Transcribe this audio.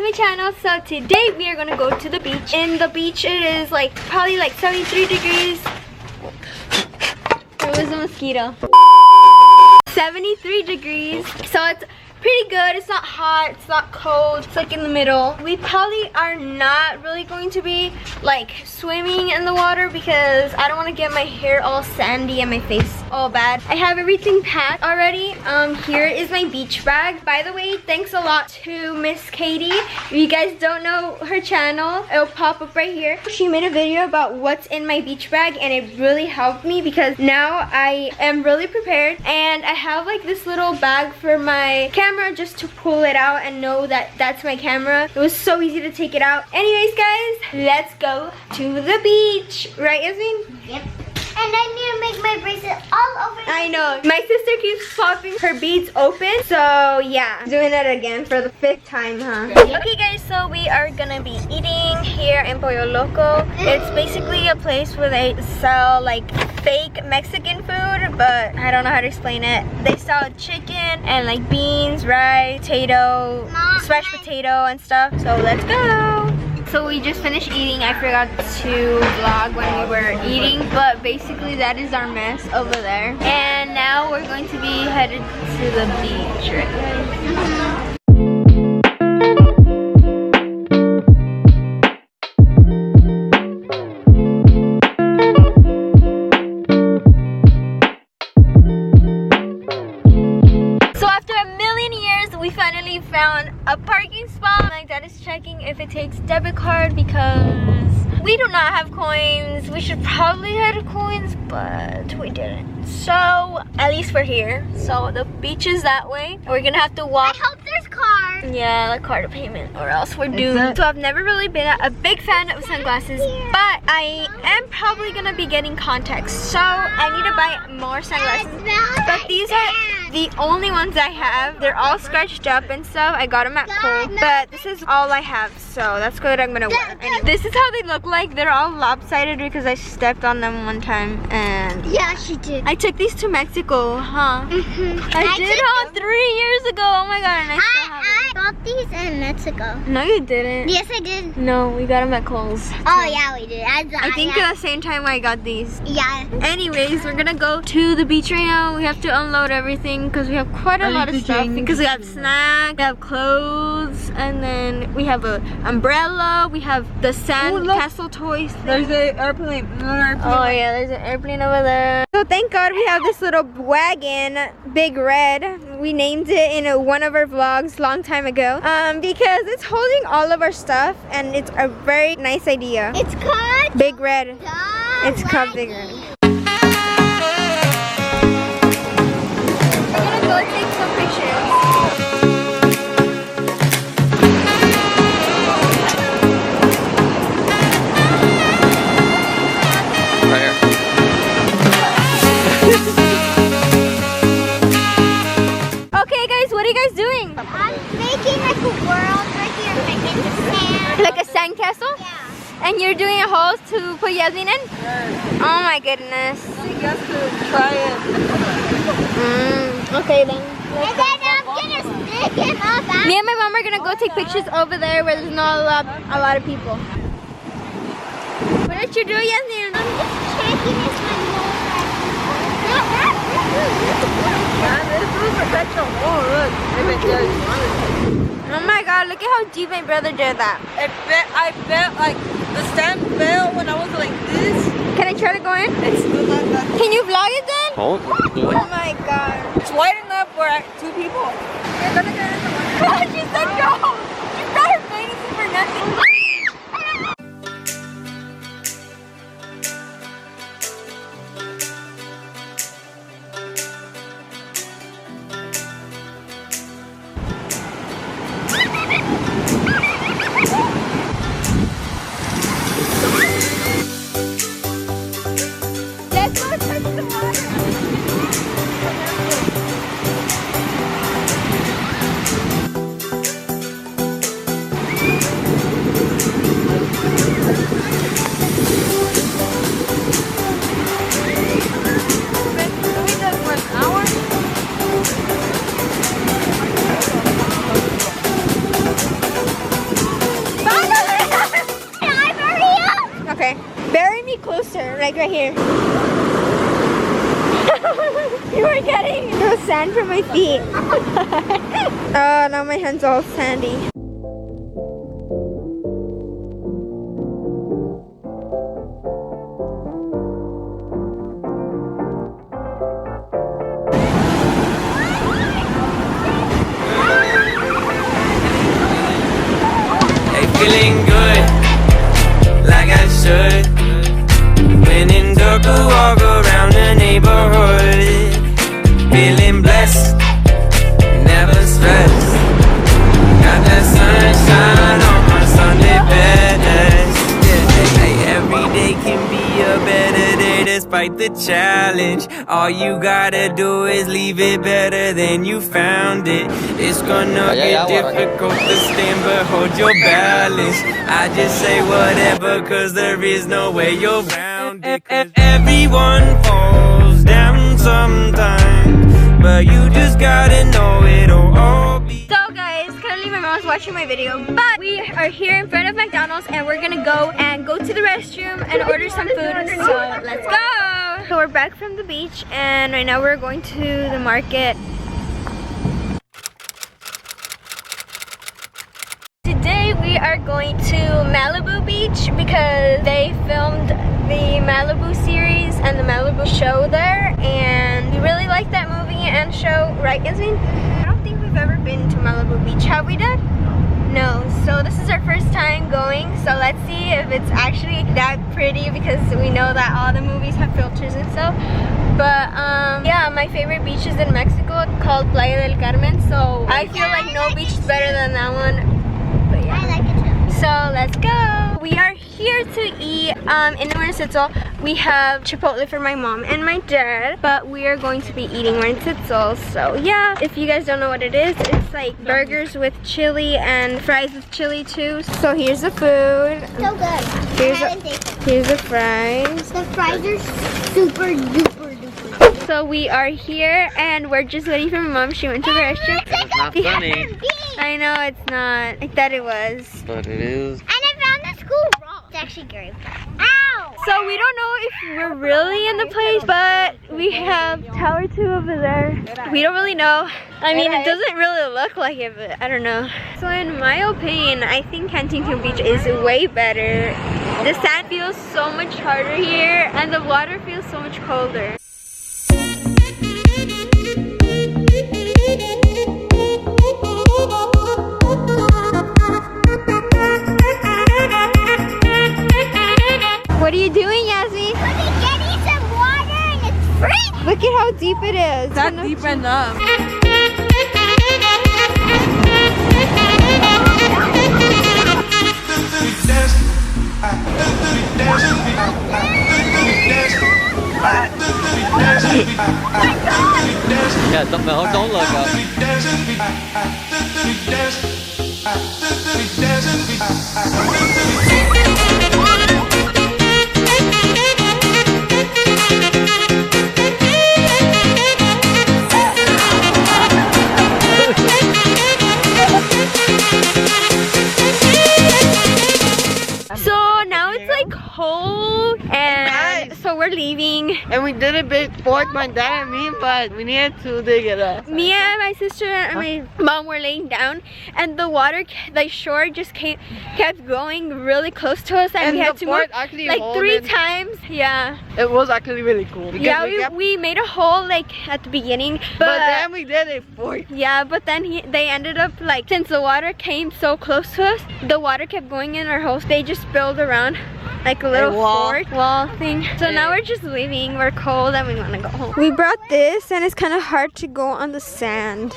to my channel. So today we are gonna go to the beach. In the beach it is like probably like 73 degrees. There was a mosquito. 73 degrees. So it's pretty good. It's not hot, it's not cold, it's like in the middle. We probably are not really going to be like swimming in the water because I don't want to get my hair all sandy and my face all bad. I have everything packed already. Here is my beach bag. By the way, thanks a lot to Miss Katie. If you guys don't know her channel, it'll pop up right here. She made a video about what's in my beach bag and it really helped me because now I am really prepared, and I have like this little bag for my camera just to pull it out and know that that's my camera. It was so easy to take it out. Anyways guys, let's go to the beach. Right, Yasmin? Yep. And I need to make my bracelet all over. I know. My sister keeps popping her beads open. So yeah, doing it again for the 5th time, huh? Okay guys, so we are gonna be eating here in Pollo Loco. It's basically a place where they sell like fake Mexican food, but I don't know how to explain it. They sell chicken and like beans, rice, potato, smashed potato and stuff. So let's go. So we just finished eating. I forgot to vlog when we were eating, but basically that is our mess over there. And now we're going to be headed to the beach, right? Finally found a parking spot. My dad is checking if it takes debit card because we do not have coins. We should probably have coins, but we didn't. So at least we're here. So the beach is that way. We're gonna have to walk. I hope there's card. Yeah, the card payment, or else we're doomed. So I've never really been a big fan of sunglasses, but I am probably gonna be getting contacts. So I need to buy more sunglasses. But these are the only ones I have. They're all scratched up and stuff. I got them at Kohl, but this is all I have, so that's good. I'm gonna wear. And this is how they look like. They're all lopsided because I stepped on them one time, and yeah, she did. I took these to Mexico, huh? I did 3 years ago. Oh my god, and I still have them. I bought these in Mexico. No, you didn't. Yes, I did. No, we got them at Kohl's. Oh yeah, we did. I think at the same time I got these. Yeah. Anyways, we're gonna go to the beach right now. We have to unload everything because we have quite a lot of stuff. Because we have snacks, we have clothes, and then we have an umbrella. We have the sand castle toys. There's an airplane. Oh yeah, there's an airplane over there. So thank God we have this little wagon, Big Red. We named it in one of our vlogs long time ago because it's holding all of our stuff, and it's a very nice idea. It's called Big Red. It's called Big Red. We're gonna go take some pictures. Okay guys, what are you guys doing? I'm making like a world right here, like in the sand. Like a sand castle? Yeah. And you're doing a hole to put Yasmin in? Yes. Oh my goodness. I think you have to try it. Okay then. And then I'm gonna stick him up. Me and my mom are gonna go take pictures over there where there's not a lot of people. What did you do, Yasmin? I'm just checking if my Oh my god, look at how deep my brother did that. I felt like the sand fell when I was like this. Can I try to go in? It's still not that. Can you vlog it then? Oh My god. It's wide enough for 2 people. You're gonna get in the water. She said no. She got her face for nothing. Let's go touch the water. right here. You were getting the sand from my feet. Oh, now my hand's all sandy. Feeling good, like I should. When in dark, I walk around the neighborhood. Feeling blessed, never stressed. Got that sunshine on my Sunday best. Yeah, every day can be a better day despite the challenge. All you gotta do is leave it better than you found it. It's gonna get difficult to stand, but hold your balance. I just say whatever, cause there is no way you're around it. Everyone falls down sometimes, but you just gotta know it'll all be. So guys, currently my mom's watching my video, but we are here in front of McDonald's and we're gonna go to the restroom and order some food, so let's go! So we're back from the beach and right now we're going to the market. Today we are going to Malibu Beach because they filmed the Malibu series and the Malibu show there, and we really like that movie and show, right Yasmin? I don't think we've ever been to Malibu Beach, have we, Dad? No, so this is our first time going, so let's see if it's actually that pretty because we know that all the movies have filters and stuff. But yeah, my favorite beach is in Mexico called Playa del Carmen, so I feel like no beach is better than that one. But yeah. I like it too. So let's go. We are here to eat in Marisitzel. We have Chipotle for my mom and my dad, but we are going to be eating Marisitzel. So yeah, if you guys don't know what it is, it's like burgers with chili and fries with chili too. So here's the food. So good. Here's the fries. The fries are super duper duper. So we are here and we're just waiting for my mom. She went to the restroom. It's not funny. I know it's not. I thought it was. But it is. And I found the school wrong. It's actually Gary. Ow! So we don't know if we're really in the place, but we have Tower 2 over there. We don't really know. I mean, it doesn't really look like it, but I don't know. So in my opinion, I think Huntington Beach is way better. The sand feels so much harder here, and the water feels so much colder. What are you doing, Yazzie? Look at getting some water and it's free. Look at how deep it is. That deep enough. Yeah, don't look up. So now it's like cold and so we're leaving. And we did it before my dad and me, but we needed to dig it up. Me and my sister and my mom were laying down and the water, the shore just kept going really close to us, and we had to move like 3 times. Yeah. It was actually really cool. Yeah, we made a hole like at the beginning, but then we did it for you. Yeah, but then they ended up like, since the water came so close to us, the water kept going in our holes. They just built around like a little fort wall thing. So now we're just leaving. We're cold and we want to go home. We brought this and it's kind of hard to go on the sand.